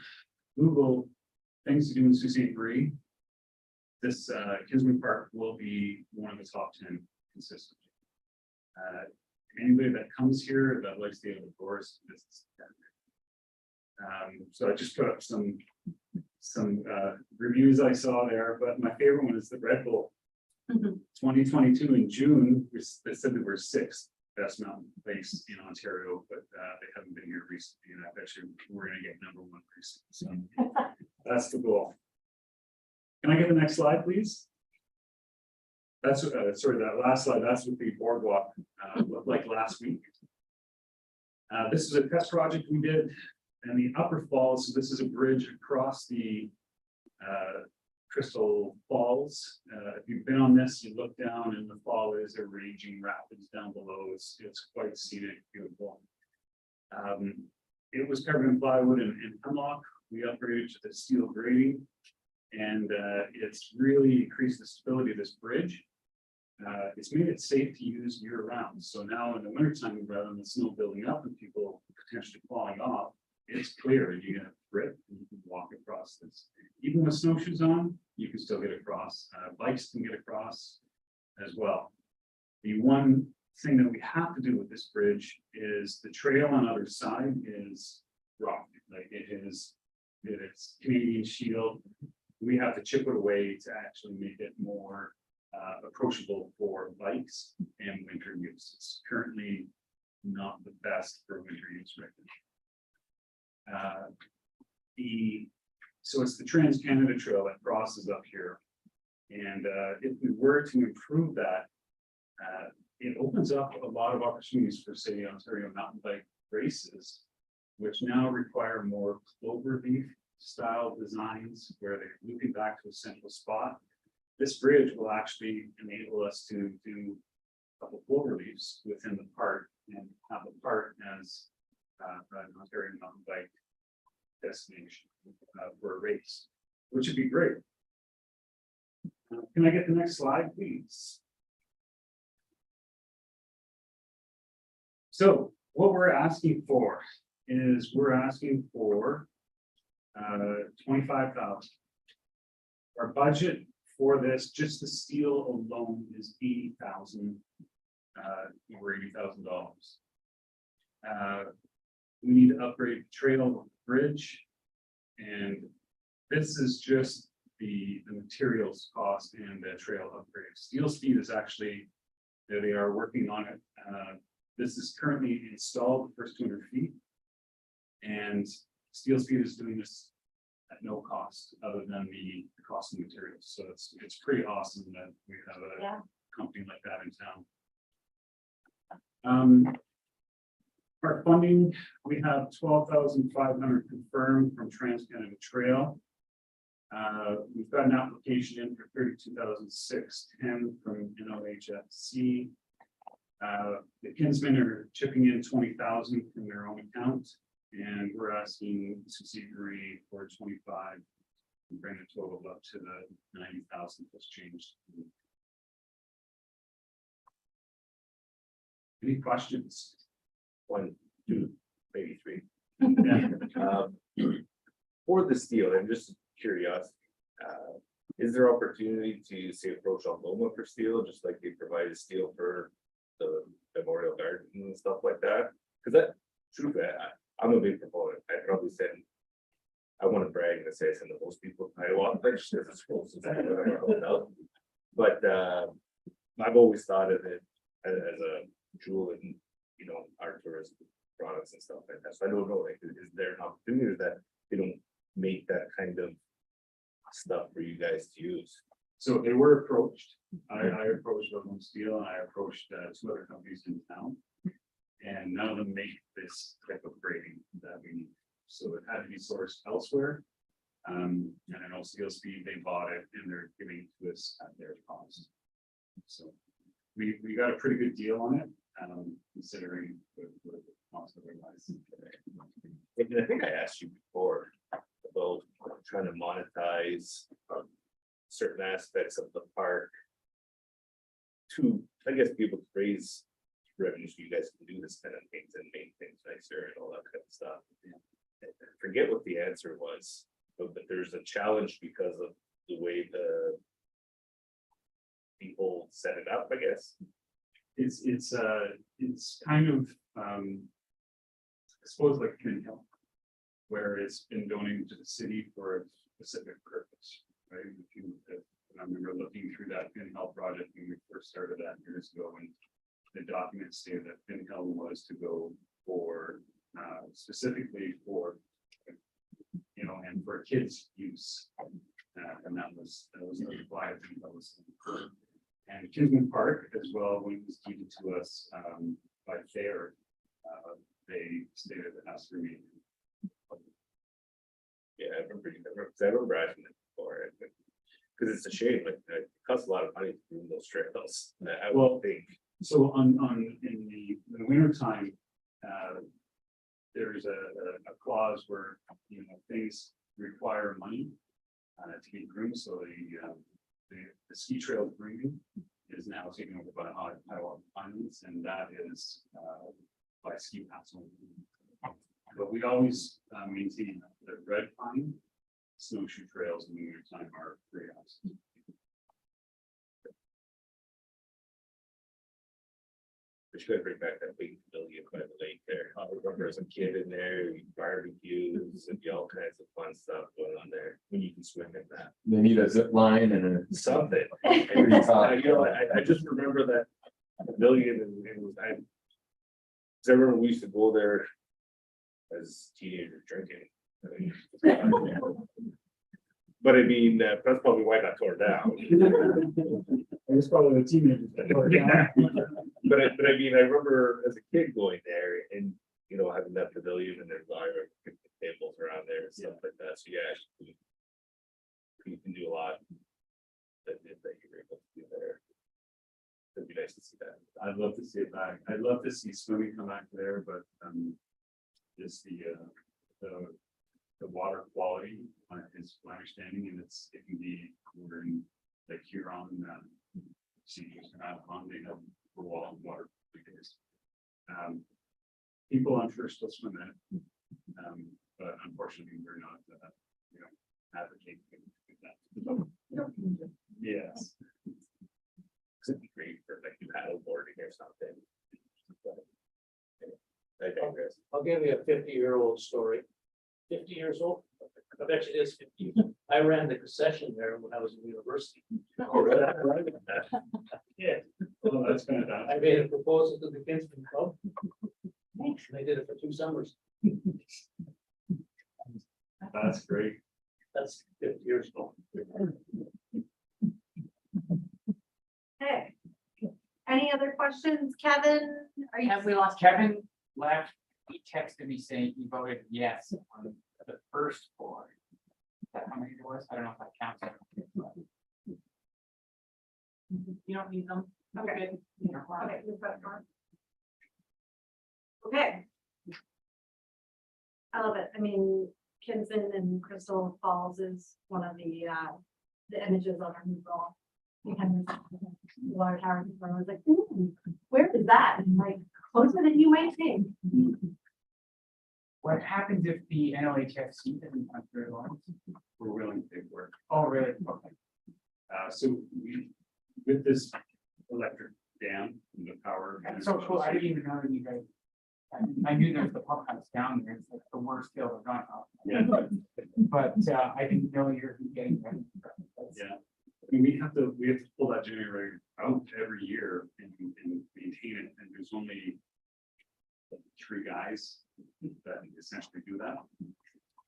Google things to do in Sault Ste. Marie, this Kinsman Park will be one of the top 10 consistently. Anybody that comes here that likes the outdoors, this is so I just put up some reviews I saw there, but my favorite one is the Red Bull. 2022 in June, they said they were 6th best mountain place in Ontario, but they haven't been here recently, and I bet you we're gonna get number 1 pretty soon. So that's the goal. Can I get the next slide, please? That's sorry, that last slide, that's what the boardwalk looked like last week. This is a test project we did in the Upper Falls. So this is a bridge across the Crystal Falls. If you've been on this, you look down and the fall is a raging rapids down below. It's quite scenic, beautiful. It was covered in plywood and hemlock. We upgraded to the steel grading, and it's really increased the stability of this bridge. It's made it safe to use year round. So now in the wintertime, rather than the snow building up and people potentially falling off, it's clear and you get a grip and you can walk across this. Even with snowshoes on, you can still get across. Bikes can get across as well. The one thing that we have to do with this bridge is the trail on the other side is rock. Like it's Canadian Shield. We have to chip it away to actually make it more approachable for bikes and winter use. It's currently not the best for winter use right now. So it's the Trans-Canada Trail that crosses up here. And if we were to improve that, it opens up a lot of opportunities for, say, Ontario mountain bike races, which now require more cloverleaf style designs where they're looping back to a central spot. This bridge will actually enable us to do a couple cloverleafs within the park and have the park as an Ontario mountain bike destination for a race, which would be great. Can I get the next slide, please? So what we're asking for is we're asking for 25,000. Our budget for this, just the steel alone, is 80,000, over $80,000. We need to upgrade the trail bridge, and this is just the materials cost and the trail upgrade. Steel Speed is actually, they are working on it. This is currently installed the first 200 feet, and Steel Speed is doing this at no cost other than the cost of materials. So it's pretty awesome that we have a company like that in town. Our funding, we have 12,500 confirmed from Trans-Canada Trail. We've got an application in for 32,610 from NOHFC. The Kinsmen are chipping in 20,000 from their own account, and we're asking subsidiary for 25 and bring the total up to the 90,000 plus changed. Any questions? 1, 2, maybe 3. Yeah. For the steel, I'm just curious, is there opportunity to say approach on Loma for steel, just like they provided steel for the Memorial Garden and stuff like that? Because that, truthfully, I'm a big proponent. I probably said I want to brag and say I send the most people to Iowa, just because it's close to that. But I've always thought of it as a jewel in, you know, our tourist products and stuff like that. So I don't know, like, is there an opportunity that they don't make that kind of stuff for you guys to use? So they were approached. I approached Home Steel, and I approached 2 other companies in town, and none of them make this type of grading that we need. So it had to be sourced elsewhere. And I know Steel Speed, they bought it and they're giving it to us at their cost. So we got a pretty good deal on it, considering the cost of it. And I think I asked you before about trying to monetize certain aspects of the park to, I guess, be able to raise revenue so you guys can do this kind of things and make things nicer and all that kind of stuff. I forget what the answer was, but there's a challenge because of the way the people set it up, I guess. It's kind of, I suppose like Pinhill, where it's been donated to the city for a specific purpose, right? I remember looking through that Pinhill project when we first started that years ago, and the documents say that Pinhill was to go for, specifically for, and for kids' use. And that was why I think that was. And Kinsman Park as well, when it was deeded to us by Thayer, they stated it has to remain. Yeah, I remember asking it before, because it's a shame, like, it costs a lot of money to do those trails. I Well, would think. So in the winter time, there's a clause where, things require money to be groomed, so the ski trail grooming is now taken over by Iowa Finance, and that is by ski pass only. But we always maintain the red pine snowshoe trails in the winter time are free access. We should bring back that big pavilion by the lake there. I remember as a kid in there, barbecues and all kinds of fun stuff going on there, when you can swim in that. They need a zip line and a. Something. I just remember that pavilion and it was, I remember we used to go there as teenagers drinking. But I mean, that's probably why I got torn down. It's probably the teenagers. But I mean, I remember as a kid going there and, having that pavilion and there's tables around there and stuff like that. So yeah, you can do a lot that you were able to do there. It'd be nice to see that. I'd love to see it back. I'd love to see swimming come back there, but just the water quality is my understanding, and it can be over in like Huron, seniors and Avon, they have water days. People I'm sure still swim in it, but unfortunately we're not, advocating that. Yes. It'd be great for like you paddle boarding or something. I digress. I'll give you a 50-year-old story. 50 years old? I bet you it is 50. I ran the concession there when I was in university. Yeah. Well, that's kind of I made a proposal to the Kinsman Club. They did it for 2 summers. that's great. That's 50 years ago. Okay. Any other questions, Kevin? Are you? Have we lost Kevin left? He texted me saying he voted yes on the first 4. Is that how many there was? I don't know if that counts. You don't need them. Okay. Good. Okay, we've got one. Okay. I love it. I mean, Kinsman and Crystal Falls is one of the images on our new wall. We had this water tower before. I was like, ooh, where is that? And like closer than you might think. What happens if the NLHFC doesn't come through? We're willing to take work. Oh, really? Okay. So with this electric dam, the power. That's so cool. I didn't even know that you guys. I knew there was the pump house down there. It's like the worst hill I've gone up. Yeah. But I didn't know you're getting that. Yeah. I mean, we have to pull that generator out every year and maintain it, and there's only 3 guys that essentially do that.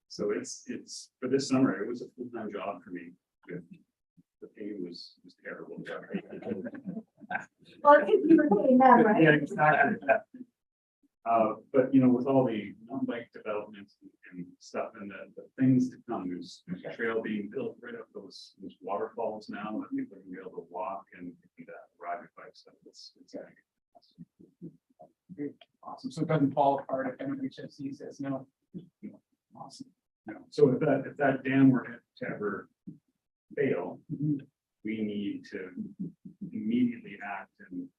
So it's for this summer, it was a full-time job for me. The pay was terrible. Well, it's because you were paying them, right? Yeah, exactly. But with all the non-bike developments and stuff and the things to come, there's a trail being built right up those waterfalls now that people can be able to walk and ride their bikes. It's Awesome. So it doesn't fall apart if NHFC says no. Awesome. So if that dam were to ever fail, we need to immediately act and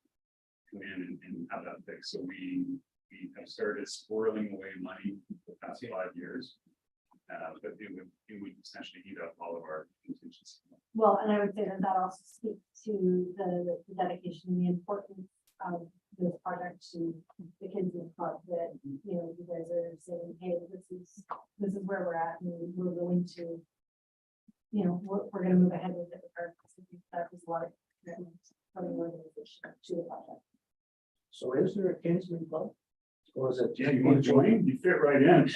come in and have that fixed. So we have started squirreling away money for the past 5 years. But it would essentially eat up all of our contingency. Well, and I would say that that also speaks to the dedication and the importance of this project to the kids in the club, that, you know, you guys are saying, hey, this is where we're at, and we're willing to, you know, we're gonna move ahead with it. That was a lot of commitment from the organization to the project. So is there a Kinsman Club? Or is it? Yeah, you want to join? You fit right in.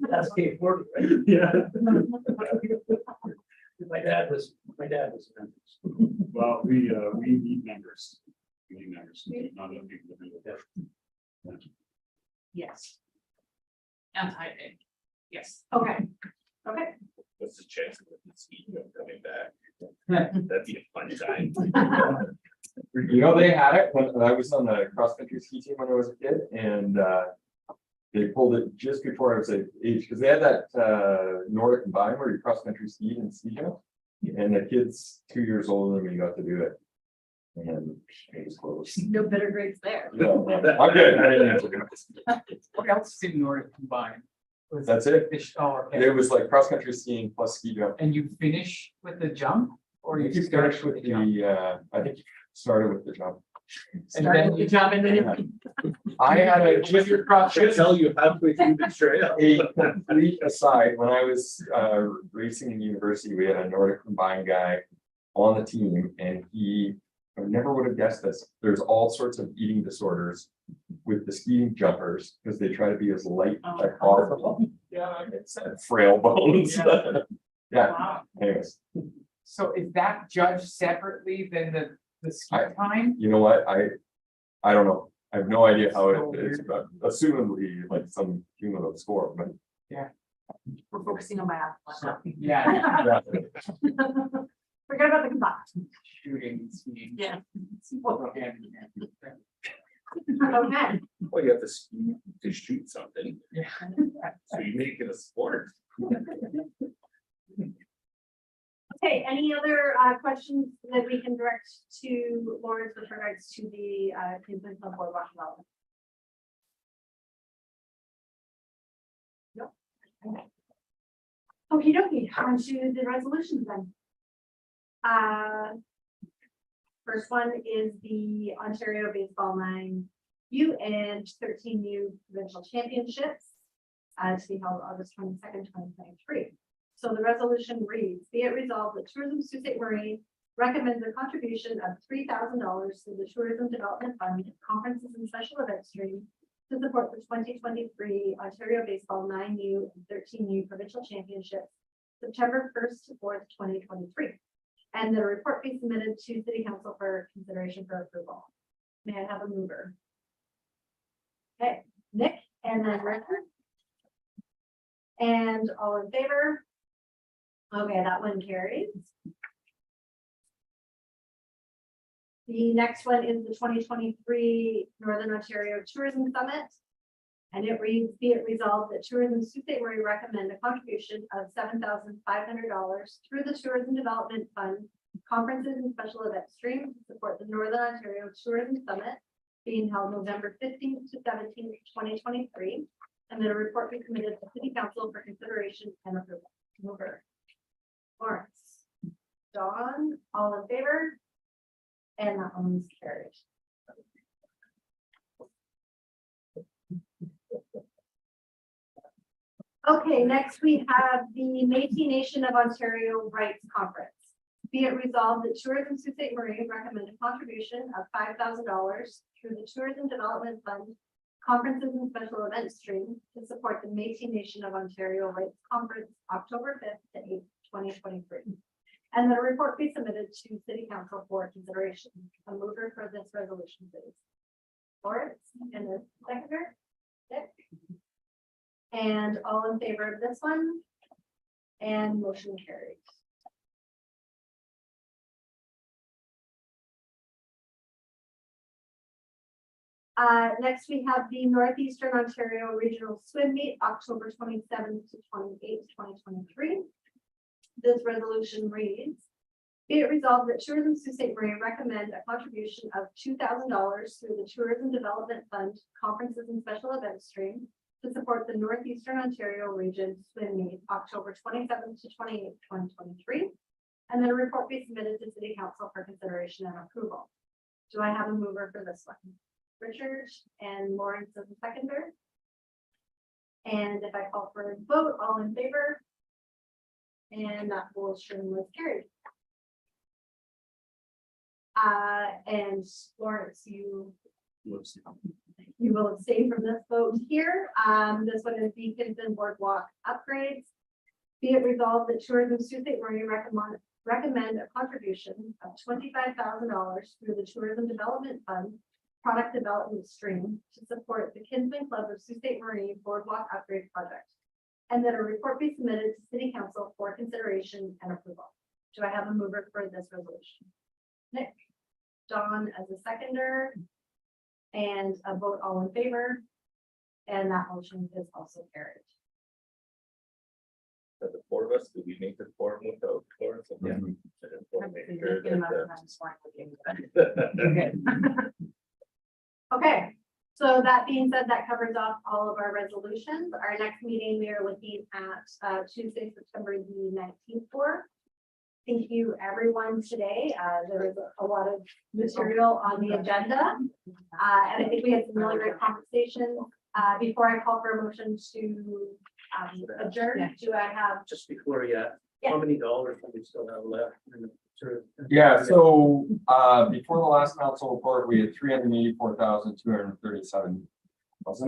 That's Cape Forty, right? Yeah. My dad was a member. Well, we need members. We need members. Not enough people to do it. Yes. Anti, yes. Okay, okay. What's the chance of the ski jump coming back? That'd be a fun time. You know, they had it when I was on the cross country ski team when I was a kid, and they pulled it just before I was age, because they had that Nordic combine where you cross country skied and ski jump, and the kids 2 years older than me got to do it. And it was close. No better grades there. No, I'm good. I didn't answer. What else is in Nordic combined? Was That's it. Oh, okay. It was like cross country skiing plus ski jump. And you finish with the jump, or you You start start with with the jump? I think you started with the jump. And then you jump and then I had a with your cross. Should tell you halfway through the trail. a complete aside, when I was racing in university, we had a Nordic combined guy on the team, and I never would have guessed this. There's all sorts of eating disorders with the skiing jumpers because they try to be as light as possible. Yeah, it's frail bones. Yeah, Wow. anyways, So is that judged separately than the ski time? you know what? I don't know. I have no idea how it is, but assumably like some cumulative score, but We're focusing on biathlon. Yeah, yeah. Forget about the combine. shooting and skiing. Yeah. Okay. Okay, Well, you have to ski to shoot something, Yeah. so you make it a sport. okay, any other questions that we can direct to Lawrence with regards to the Kingsland Club Boardwalk development? Nope. Okay. Okey dokey, on to the resolutions then. First one is the Ontario Baseball 9U and 13U provincial championships to be held August 22nd, 2023. So the resolution reads, be it resolved that Tourism Sault Ste. Marie recommends a contribution of $3,000 to the Tourism Development Fund, Conferences and Special Events Stream to support the 2023 Ontario Baseball 9U and 13U provincial championships, September 1st to 4th, 2023. And the report be submitted to City Council for consideration for approval. May I have a mover? Okay, Nick and then Richard. And all in favor? Okay, that one carries. The next one is the 2023 Northern Ontario Tourism Summit. And it reads, be it resolved that Tourism Sault Ste. Marie recommend a contribution of $7,500 through the Tourism Development Fund, Conferences and Special Events Stream to support the Northern Ontario Tourism Summit being held November 15th to 17th, 2023. And then a report be committed to City Council for consideration and approval. Mover. Lawrence. Dawn, all in favor? And that one's carried. Okay, next we have the Métis Nation of Ontario Rights Conference. Be it resolved that Tourism Sault Ste. Marie recommend a contribution of $5,000 through the Tourism Development Fund, Conferences and Special Events Stream to support the Métis Nation of Ontario Rights Conference, October 5th to 8th, 2023. And that a report be submitted to City Council for consideration. A mover for this resolution, please. Lawrence, and the seconder. Dick. And all in favor of this one? And motion carries. Next, we have the Northeastern Ontario Regional Swim Meet, October 27th to 28th, 2023. This resolution reads, be it resolved that Tourism Sault Ste. Marie recommend a contribution of $2,000 through the Tourism Development Fund, Conferences and Special Events Stream to support the Northeastern Ontario Region Swim Meet, October 27th to 28th, 2023. And then a report be submitted to City Council for consideration and approval. Do I have a mover for this one? Richard and Lawrence as a seconder. And if I call for a vote, all in favor? And that motion was carried. And Lawrence, you will abstain from this vote here. This one is Beacons and Boardwalk upgrades. Be it resolved that Tourism Sault Ste. Marie recommend a contribution of $25,000 through the Tourism Development Fund product development stream to support the Kinsman Club of Sault Ste. Marie Boardwalk upgrade project. And that a report be submitted to City Council for consideration and approval. Do I have a mover for this resolution? Nick, Don as a seconder, and a vote all in favor. And that motion is also carried. That the four of us, do we make the forum without tourism? Yeah. I just wanna make sure that, Okay, so that being said, that covers off all of our resolutions. Our next meeting, we are looking at Tuesday, September the 19th for. Thank you, everyone, today. There was a lot of material on the agenda. And I think we had some really great conversations. Before I call for a motion to adjourn, do I have? Just before, yeah, Yeah. how many dollars do we still have left? in the reserve? Yeah, so before the last council report, we had 384,237.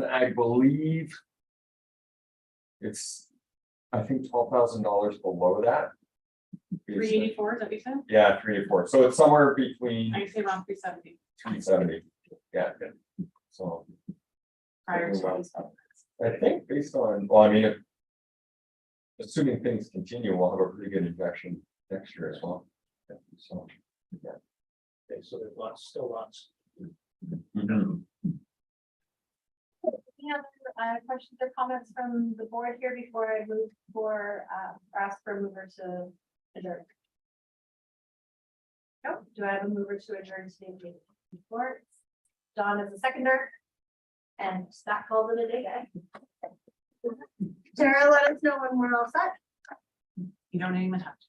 I believe it's, I think $12,000 below that. 384, is that what you said? Yeah, 384. So it's somewhere between I say around 370 370. Yeah. So prior to. Well, I think based on, well, I mean, if assuming things continue, we'll have a pretty good injection next year as well. Yeah, so, yeah. Okay, so there's lots, still lots. Mhm. Any other questions or comments from the board here before I move for, or ask for a mover to adjourn? No, do I have a mover to adjourn today's meeting? Lawrence, Don is a seconder. And that calls it a day, guys. Tara, let us know when we're all set. You don't even touch.